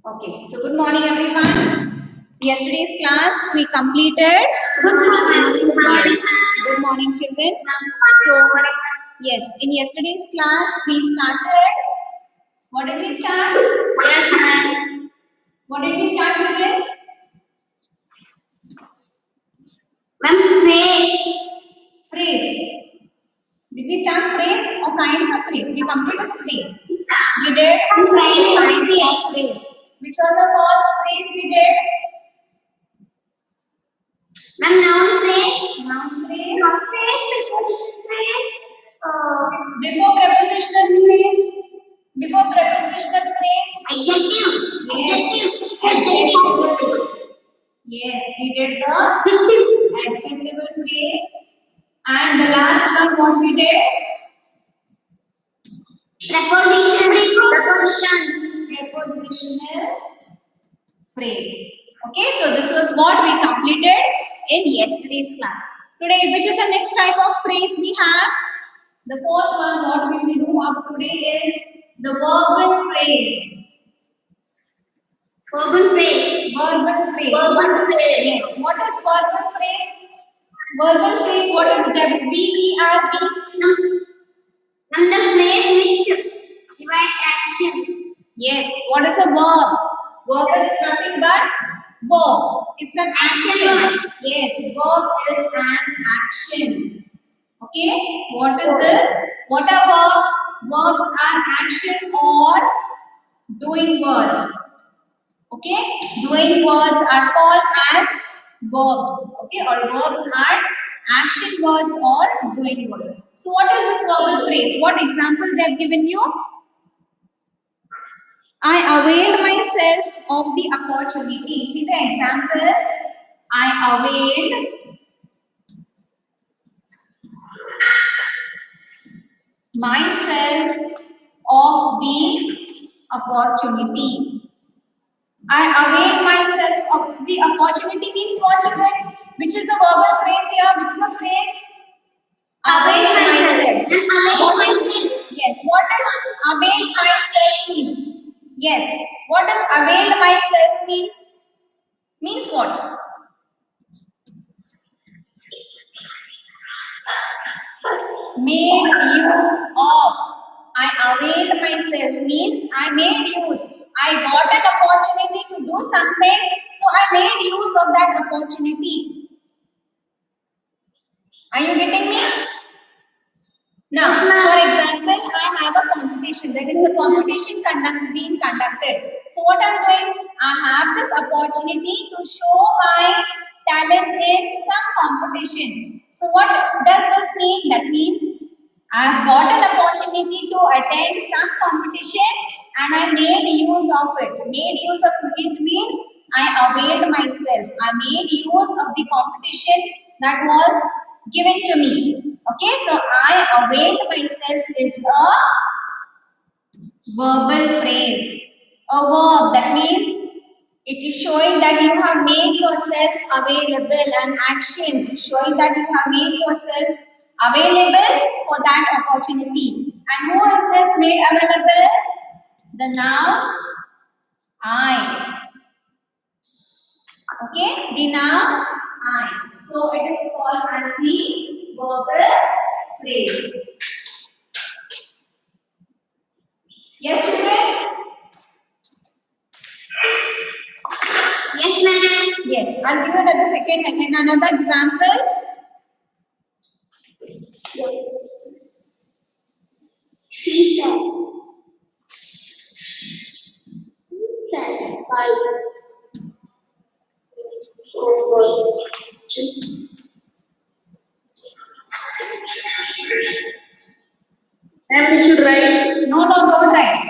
Okay, so good morning everyone. Yesterday's class we completed. Good morning. Yes, good morning children. So, yes, in yesterday's class we started. What did we start? Yes, ma'am. What did we start children? Ma'am, phrase. Phrase. Did we start phrase or kinds of phrase? We completed the phrase. We did kinds of phrase. Which was the first phrase we did? Ma'am, noun phrase. Noun phrase. Noun phrase, preposition phrase. Before prepositional phrase. Before prepositional phrase. Adjective. Yes. Adjective. Yes, we did the Adjective. adjectival phrase. And the last one, what we did? Prepositional phrase. Okay, so this was what we completed in yesterday's class. Today, which is the next type of phrase we have? The fourth one, what we will do up today is the verbal phrase. Verbal phrase. Verbal phrase. Verbal phrase. Yes. What is verbal phrase? Verbal phrase. What is VERB? Ma'am, the phrase which divide action. Yes. What is a verb? Verbal is nothing but verb. It's an action. Yes. Verb is an action. Okay. What is this? What are verbs? Verbs are action or doing words. Okay, doing words are called as verbs. Okay, or verbs are action words or doing words. So, what is this verbal phrase? What example they have given you? I availed myself of the opportunity. See the example. I availed myself of the opportunity. I avail myself of the opportunity means what children? Which is the verbal phrase here? Which is the phrase? Avail myself. What is, yes, what does avail myself mean? Yes, what does avail myself means? Means what? Made use of. I availed myself means I made use. I got an opportunity to do something, so I made use of that opportunity. Are you getting me? Now, for example, I have a competition. There is a competition being conducted. So, what I'm doing? I have this opportunity to show my talent in some competition. So, what does this mean? That means I have got an opportunity to attend some competition and I made use of it. Made use of it means I availed myself. I made use of the competition that was given to me. Okay, so I availed myself is a verbal phrase. A verb that means it is showing that you have made yourself available, an action showing that you have made yourself available for that opportunity. And who is this made available? The noun I. Okay, the noun I. So it is called as the verbal phrase. Yes, children? Yes, ma'am. Yes, I'll give you another example. He said. He said. Ma'am, you should write. No, don't write.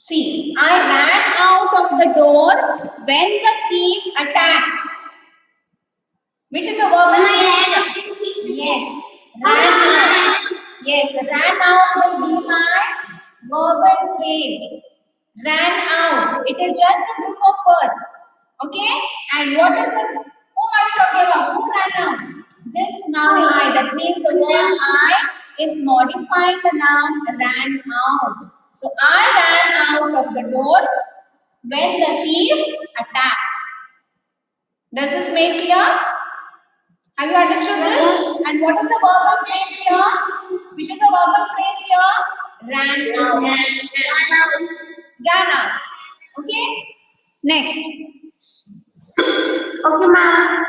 See, I ran out of the door when the thief attacked. Which is a verbal phrase? Yes, ran out. Yes, ran out will be my verbal phrase. Ran out. It is just a group of words. Okay? And what is it? Who are we talking about? Who ran out? This noun I, that means the word I is modifying the noun ran out. So I ran out of the door when the thief attacked. Does this make clear? Have you understood this? And what is the verbal phrase here? Which is the verbal phrase here? Ran out. Ran out. Okay? Next. Okay, ma'am.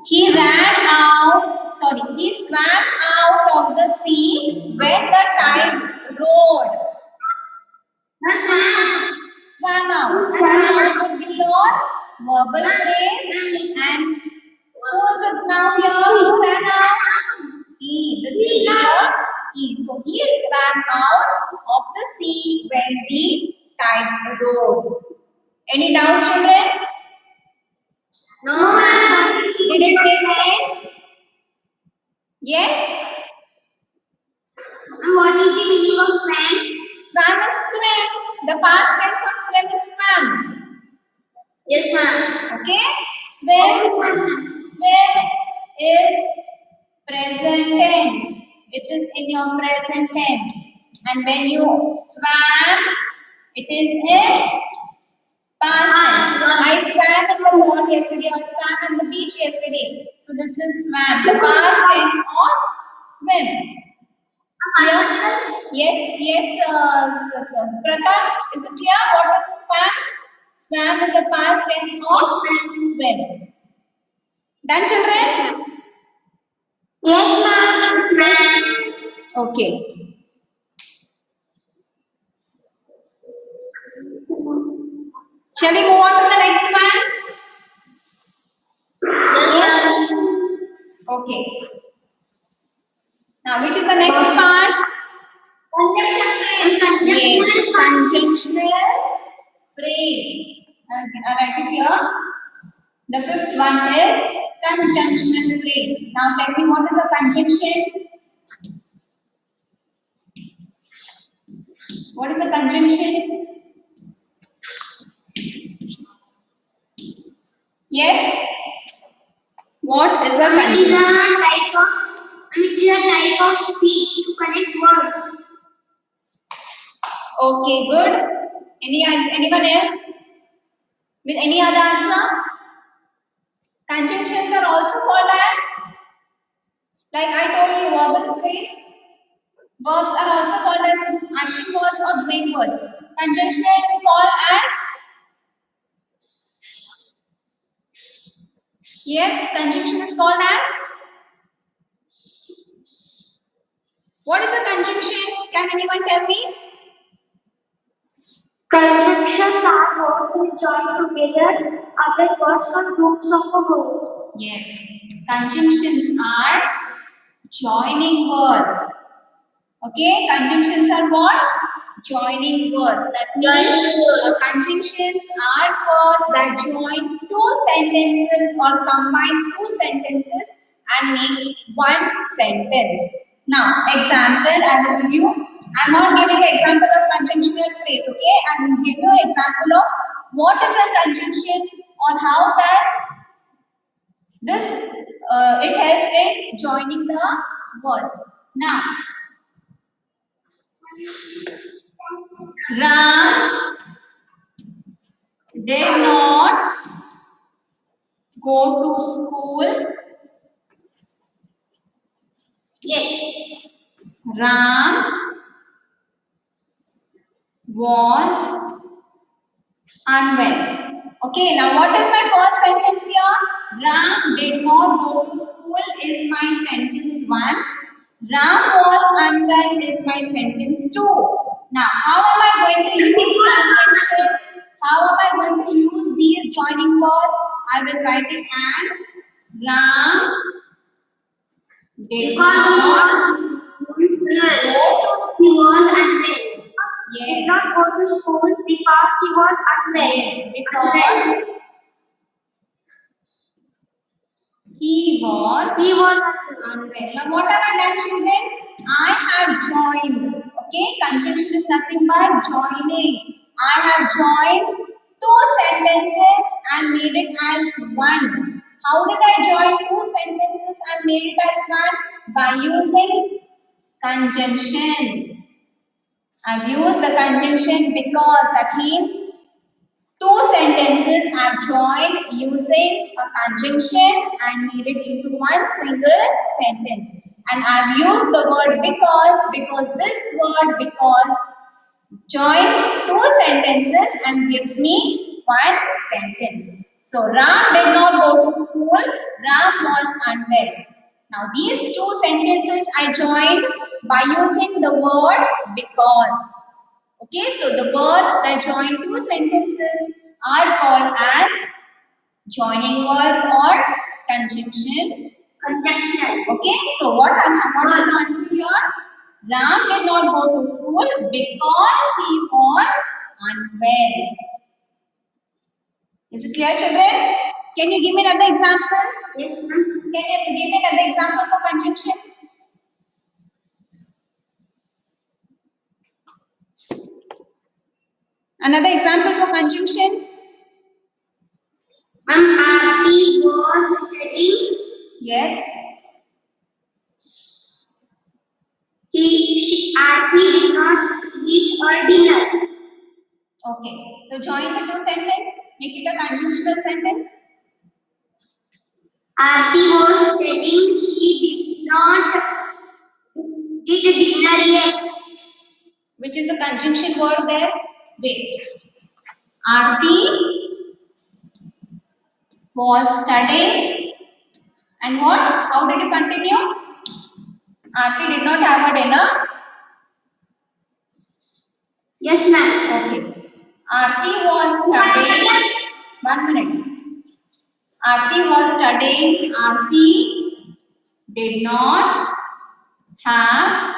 He ran out, sorry, he swam out of the sea when the tides roared. Swam out. Swam will be your verbal phrase. And who is this now here? Who ran out? He. This will be your he. So he swam out of the sea when the tides roared. Any doubts, children? No, ma'am. Did it make sense? Yes? And what is the meaning of swam? Swam is swim. The past tense of swim is swam. Yes, ma'am. Okay? Swim is present tense. It is in your present tense. And when you swam, it is in past tense. I swam in the pond yesterday. I swam on the beach yesterday. So this is swam. The past tense of swim. Clear? Yes, Pratap, is it clear? What is swam? Swam is the past tense of swim. Done, children? Yes, ma'am. Yes, ma'am. Okay. Shall we move on to the next one? Yes, ma'am. Okay. Now, which is the next part? Conjunction. Yes, conjunctional phrase. I'll write it here. The fifth one is conjunctional phrase. Now, tell me what is a conjunction? What is a conjunction? Yes? What is a It is conjunction? a type of. It is a type of speech to connect words. Okay, good. Anyone else? With any other answer? Conjunctions are also called as, like I told you, verbal phrase. Verbs are also called as action words or doing words. Conjunctional is called as, yes, conjunction is called as. What is a conjunction? Can anyone tell me? Conjunctions are words that join together other words or groups of a word. Yes, conjunctions are joining words. Okay, conjunctions are what? Joining words. That means conjunctions are words that joins two sentences or combines two sentences and makes one sentence. Now, example I will give you. I'm not giving an example of conjunctional phrase, okay? I will give you an example of what is a conjunction or how does this it helps in joining the words. Now, Ram did not go to school. Yes. Ram was unwell. Okay, now what is my first sentence here? Ram did not go to school is my sentence 1. Ram was unwell is my sentence 2. Now, how am I going to use conjunction? How am I going to use these joining words? I will write it as Ram did not Go to He school. was unwell. Did not Yes. go to school because he was unwell. Yes, because he was He was unwell. unwell. Now, what have I done, children? I have joined. Okay, conjunction is nothing but joining. I have joined two sentences and made it as one. How did I join two sentences and made it as one? By using conjunction. I've used the conjunction because that means two sentences are joined using a conjunction and made it into one single sentence. And I've used the word because this word because joins two sentences and gives me one sentence. So Ram did not go to school. Ram was unwell. Now these two sentences I joined by using the word because. Okay, so the words that join two sentences are called as joining words or conjunction. Conjunction. Okay, so what is the answer here? Ram did not go to school because he was unwell. Is it clear, children? Can you give me another example? Yes, ma'am. Can you give me another example for conjunction? Another example for conjunction? Ma'am, Aarti was studying. Yes. Aarti did not eat her dinner. Okay. So join the two sentences. Make it a conjunctional sentence. Aarti was studying. She did not did dinner yet. Which is the conjunction word there? Wait. Aarti was studying. And what? How did you continue? Aarti did not have a dinner. Yes, ma'am. Okay. Aarti was studying. 1 minute. Aarti was studying. Aarti did not have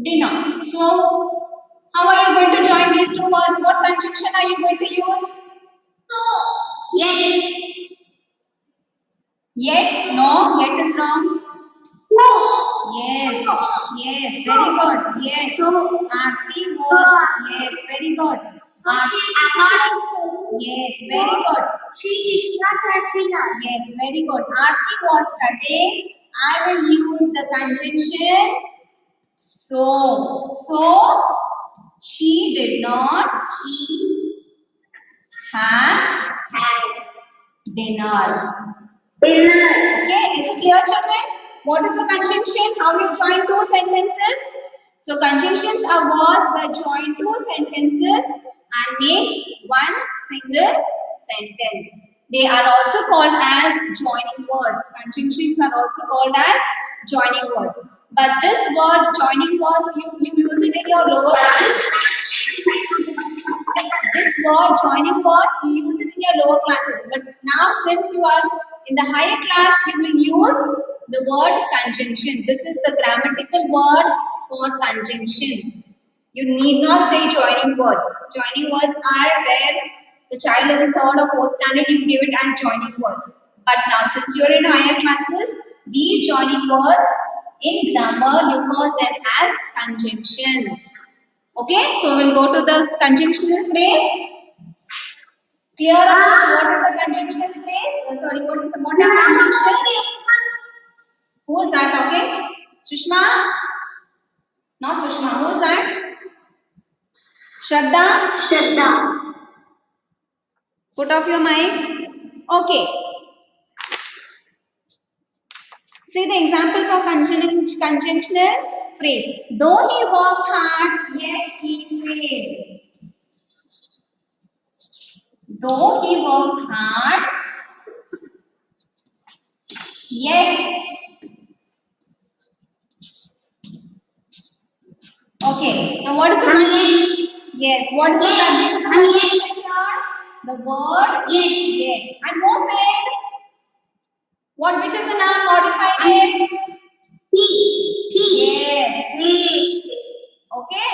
dinner. So, how are you going to join these two words? What conjunction are you going to use? Yet. Yet? No, yet is wrong. So. Yes, yes, very good. Yes. So. Aarti was. Yes, very good. So she not studying. Yes, very good. She did not have dinner. Yes, very good. Aarti was studying. I will use the conjunction so. So, she did not She have had dinner. dinner. Okay, is it clear, children? What is the conjunction? How you join two sentences? So conjunctions are words that join two sentences and make one single sentence. They are also called as joining words. Conjunctions are also called as joining words. But this word joining words, you use it in your lower classes. This word joining words, you use it in your lower classes. But now since you are in the higher class, you will use the word conjunction. This is the grammatical word for conjunctions. You need not say joining words. Joining words are where the child is in third or fourth standard, you give it as joining words. But now since you are in higher classes, these joining words in grammar, you call them as conjunctions. Okay, so we'll go to the conjunctional phrase. Clear about what is a conjunctional phrase? Sorry, what are conjunctions? Who is that talking? Sushma? Not Sushma. Who is that? Shraddha? Shraddha. Put off your mic. Okay. See the example for conjunctional phrase. Though he worked hard, yet he failed. Though he worked hard, yet. Okay. Now what is the conjunction? Yes. What is the conjunction here? The word yet. And who failed? What? Which is the noun modified yet? He. Yes.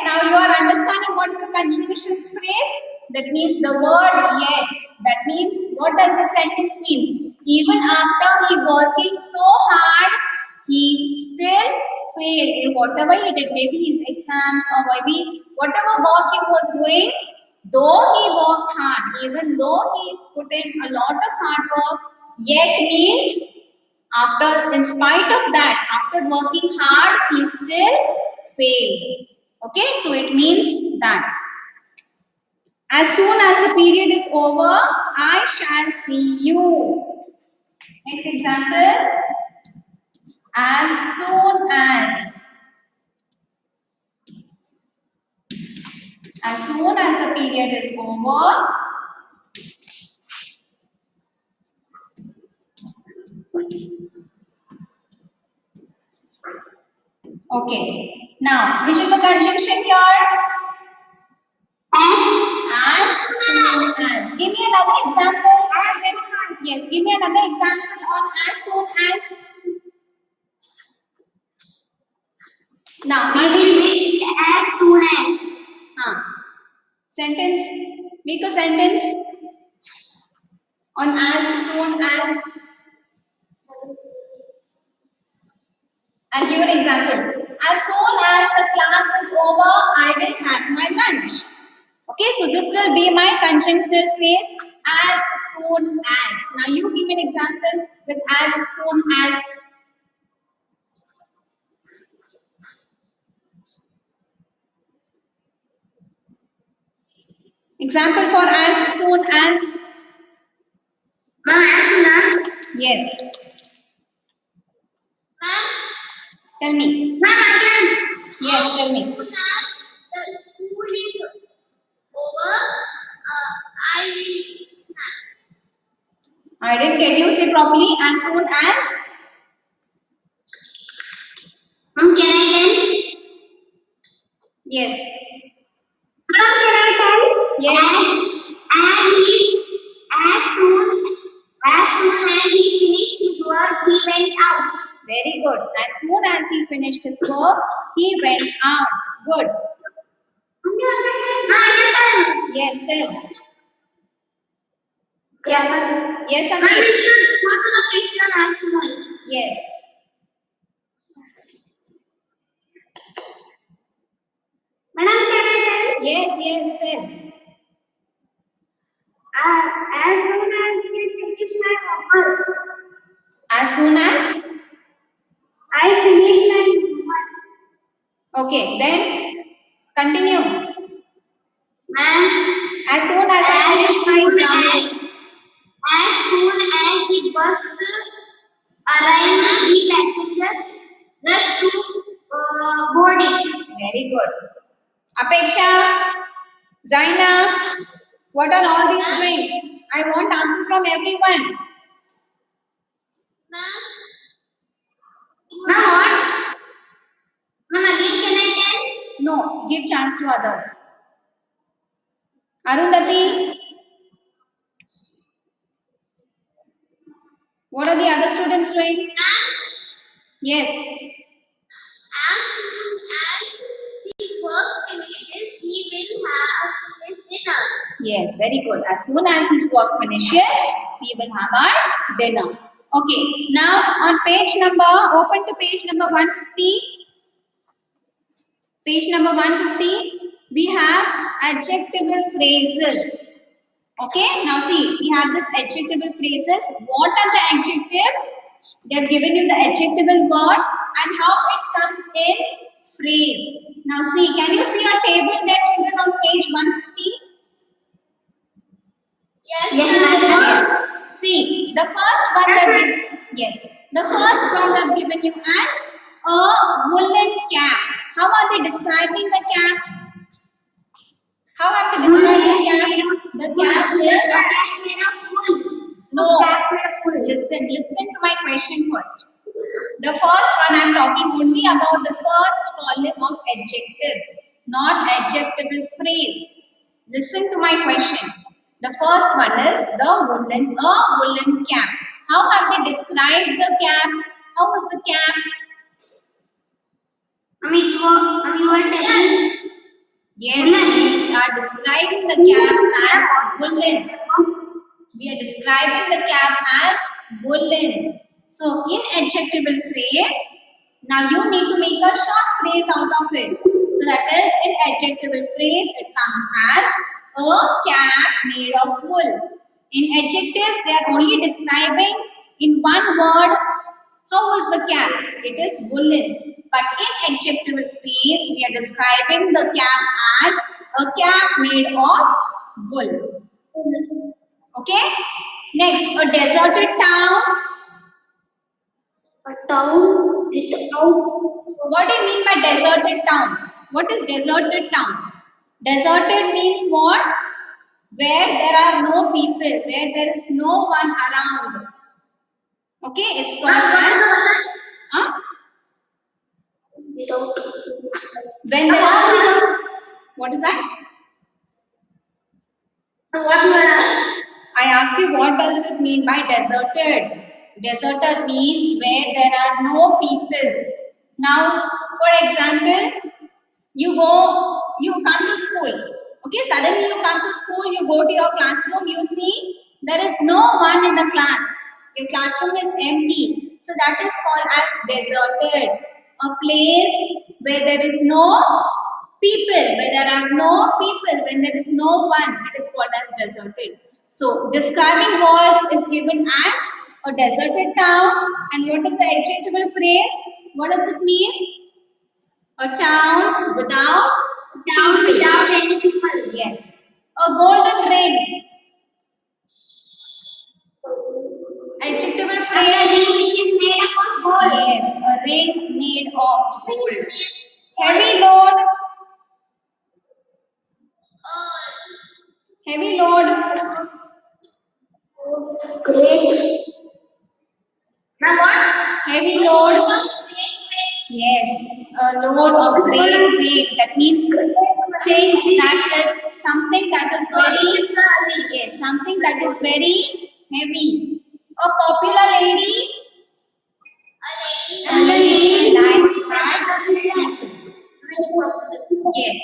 now you are understanding what is a continuation phrase? That means the word yet. That means what does the sentence means? Even after he working so hard, he still failed in whatever he did. Maybe his exams or maybe whatever work he was doing. Though he worked hard, even though he's put in a lot of hard work, yet means after, in spite of that, after working hard, he still failed. Okay, so it means that as soon as the period is over, I shall see you. Next example, as soon as soon as the period is over, okay. Now, which is the conjunction here? As soon as. Give me another example, children. Yes, give me another example on as soon as. Now, We will meet as soon as. Sentence. Make a sentence on as soon as. I'll give an example. As soon as the class is over, I will have my lunch. Okay, so this will be my conjunctional phrase as soon as. Now you give me an example with as soon as. Example for as soon as. Ma'am, as soon as. Yes. Ma'am, Tell me. ma'am, again. Yes, tell me. The school is over. I will snacks. I didn't get you. Say properly. As soon as. Ma'am, can I tell? Yes. Ma'am, can I tell? Yes. As soon as he finished his work, he went out. Very good. As soon as he finished his work, he went out. Good. Yes, tell. Yes. Yes, Ma'am, Ankit. we should go to the kitchen as soon as. Yes. Madam, can I tell? Yes, yes, tell. As soon as we finish my homework, As soon as. I finish my homework. Okay, then continue. Ma'am, As soon as I finish my examination. as soon as the bus arrived, the passengers rushed to board it. Very good. Apeksha, Zaina, what are all these doing? I want answers from everyone. Ma'am, what? Ma'am, again can I tell? No, give chance to others. Arundhati, what are the other students doing? Yes. As soon as his work finishes, he will have his dinner. Yes, very good. As soon as his work finishes, we will have our dinner. Okay, now on page number, open to page number 150. Page number 150, we have adjectival phrases. Okay, now see, we have this adjectival phrases. What are the adjectives? They have given you the adjectival word and how it comes in phrase. Now see, can you see a table there, children, on page 150? Yes, ma'am. Yes. See, the first one the first one they've given you as a woolen cap. How are they describing the cap? How have they described the cap? The cap is no. Listen to my question first. The first one I'm talking only about the first column of adjectives, not adjectival phrase. Listen to my question. The first one is a woolen cap. How have they described the cap? How was the cap? You were telling. Yes, we are describing the cap as woolen. We are describing the cap as woolen. So in adjectival phrase, now you need to make a short phrase out of it. So that is in adjectival phrase, it comes as a cap made of wool. In adjectives, they are only describing in one word how was the cap? It is woolen. But in adjectival phrase, we are describing the cap as a cap made of wool. Okay? Next, a deserted town. A town without. What do you mean by deserted town? What is deserted town? Deserted means what? Where there are no people, where there is no one around. Okay, it's called as huh? Without. When there are what is that? What word? I asked you what does it mean by deserted? Deserted means where there are no people. Now, for example, you come to school. Okay, suddenly you come to school, you go to your classroom, you see there is no one in the class. Your classroom is empty. So that is called as deserted. A place where there is no people, where there are no people, when there is no one, it is called as deserted. So describing word is given as a deserted town. And what is the adjectival phrase? What does it mean? A town without Town people. without any people. Yes. A golden ring. Adjectival A phrase. ring which is made up of gold. Yes. A ring made of gold. Heavy load. Heavy load. Great. Now what's Heavy load. Yes. A load of great weight. That means things that is something that is very yes, something that is very heavy. A popular lady. A lady liked at people. Yes.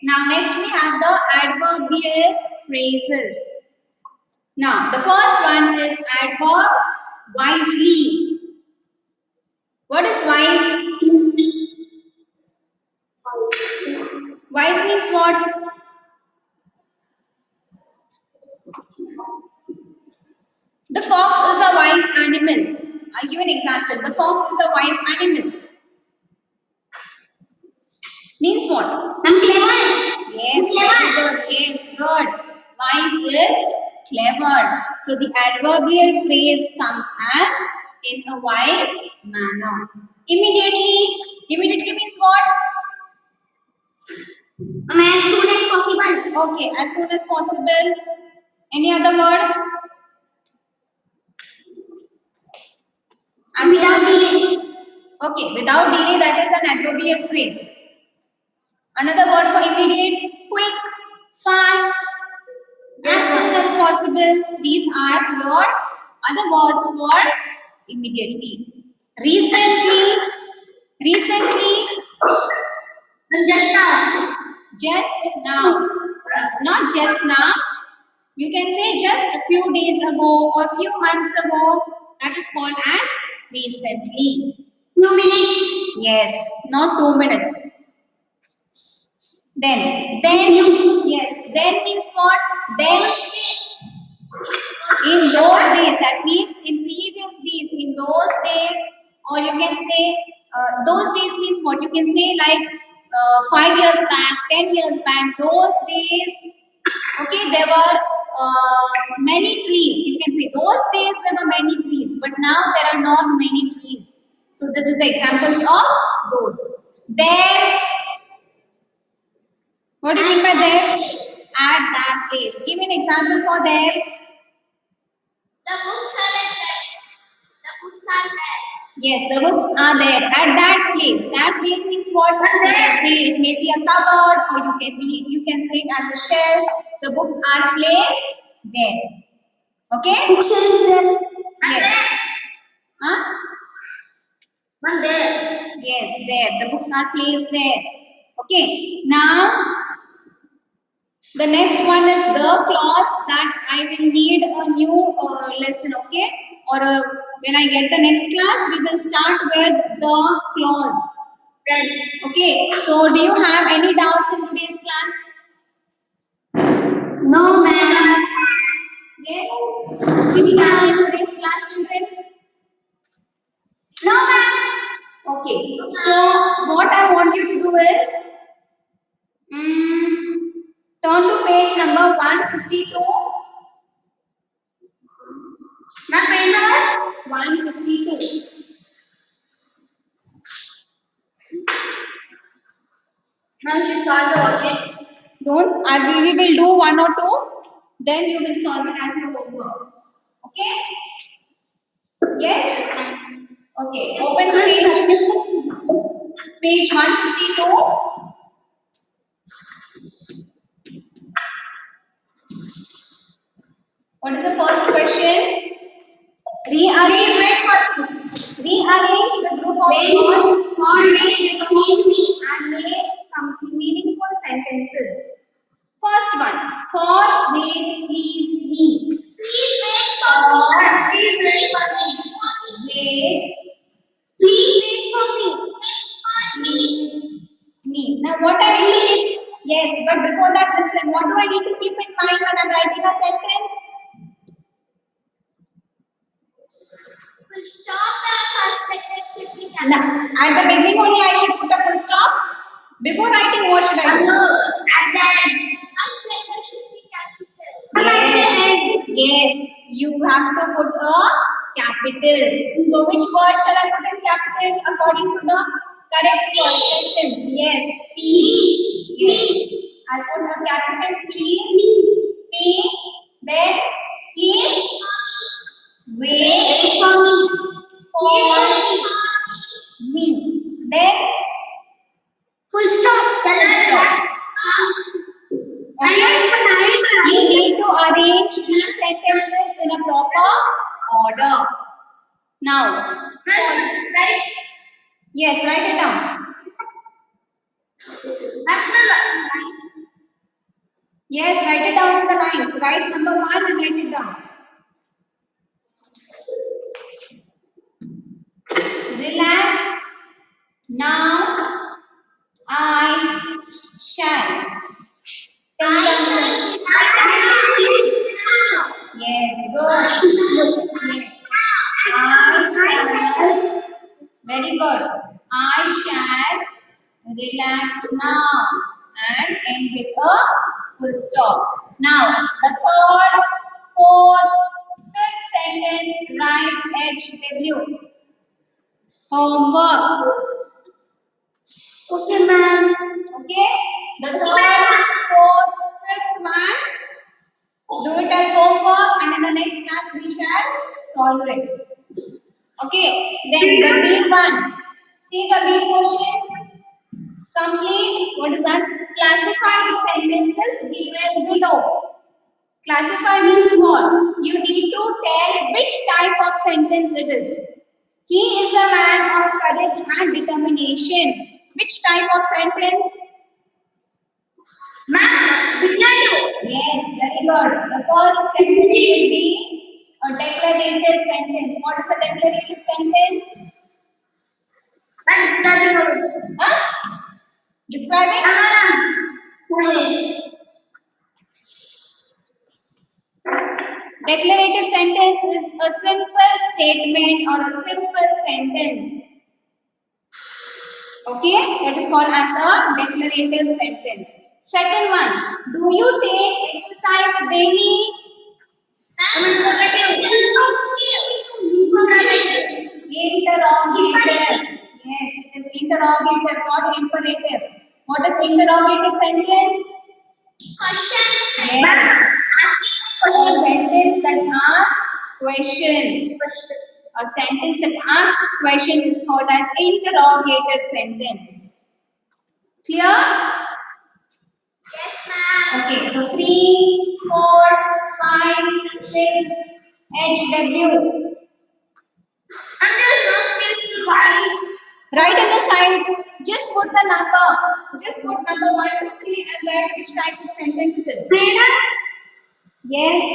Now next we have the adverbial phrases. Now the first one is adverb wisely. What is wise? Wise means what? The fox is a wise animal. I'll give an example. The fox is a wise animal. Means what? I'm clever. Yes, Clever. very good. Yes, good. Wise is clever. So the adverbial phrase comes as in a wise manner. Immediately means what? As soon as possible. Okay, as soon as possible. Any other word? As soon Without as. delay. Okay, without delay, that is an adverbial phrase. Another word for immediate, quick, fast, as soon as possible. These are your other words for immediately. Recently, And just now. just now, not just now. You can say just a few days ago or few months ago. That is called as recently. Few minutes. Yes, not 2 minutes. Then, yes, then means what? Then in those days, that means in previous days, in those days, or you can say those days means what? You can say like 5 years back, 10 years back, those days, okay, there were many trees. You can say those days there were many trees, but now there are not many trees. So this is the examples of those. There, what do you mean by there? At that place. Give me an example for there. The books are like that. The books are there. Yes, the books are there at that place. That place means what? You there. can say it may be a cupboard, or you can say it as a shelf. The books are placed there. Okay? Books is there. Yes. Huh? One there. Yes, there. The books are placed there. Okay. Now The next one is the clause that I will need a new lesson, okay? Or when I get the next class, we will start with the clause. Okay, so do you have any doubts in today's class? No, ma'am. Yes? Any doubt in today's class, children? No, ma'am. Okay, so what I want you to do is turn to page number 152. Ma'am, page number? 152. Ma'am, should solve the worksheet. Don't, we will do one or two, then you will solve it as your homework. Okay? Yes? Okay, open to page 152. What is the first question? Rearrange the group of words and make meaningful sentences. First one, for, wait, please, me. Please wait for me. Please wait for me. Wait, Please wait for me. please, me. Now what I need to keep, yes, but before that listen, what do I need to keep in mind when I'm writing a sentence? Full stop the first sentence should be done. Now, at the beginning only I should put a full stop. Before writing, what should I do? No, at the end. First sentence should be capital. Yes, you have to put a capital. So which word shall I put in capital according to the correct sentence? Yes, please. Yes, I'll put a capital please. P. Then please wait for me. for me. Then Full stop. full stop. Okay. You need to arrange these sentences in a proper order. Now, Right. yes, write it down. Yes, write it down in the lines. Write number 1 and write it down. Relax. Now, I shall. Tell me the answer. Yes, good. Yes. I shall. Very good. I shall relax now and end with a full stop. Now, the third, fourth, fifth sentence, write HW. Homework. Okay, ma'am. Okay? The third, fourth, fifth one, do it as homework and in the next class we shall solve it. Okay? Then the B one. See the B question. Complete, what is that? Classify the sentences given below. Classify means what? You need to tell which type of sentence it is. He is a man of courage and determination. Which type of sentence? Ma'am, Yes, very good. The first sentence will be a declarative sentence. What is a declarative sentence? Huh? Describing? Declarative sentence is a simple statement or a simple sentence. Okay, that is called as a declarative sentence. Second one, do you take exercise daily? Interrogative. Yes, it is interrogative, not imperative. What is interrogative sentence? Yes, a sentence that asks question. A sentence that asks question is called as interrogative sentence. Clear? Yes, ma'am. Okay, so 3, 4, 5, 6, HW. And there's no space to write. Write in the side Just put the number. Just put number 1 to 3 and write which type of sentence it is. Madam, Yes.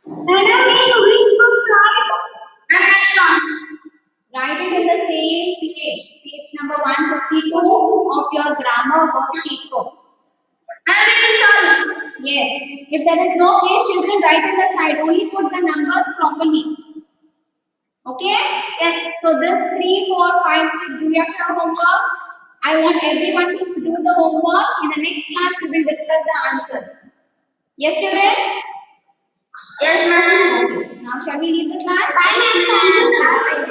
madam, you reach for flight. And next one. Write it in the same page number 152 of your grammar worksheet book. And it is all. Yes. If there is no place, children write in the side. Only put the numbers properly. Okay? Yes. So this 3, 4, 5, 6. Do you have your homework? I want everyone to do the homework. In the next class, we will discuss the answers. Yes, children? Yes, madam. Now, shall we leave the class? Bye, madam. Okay, bye.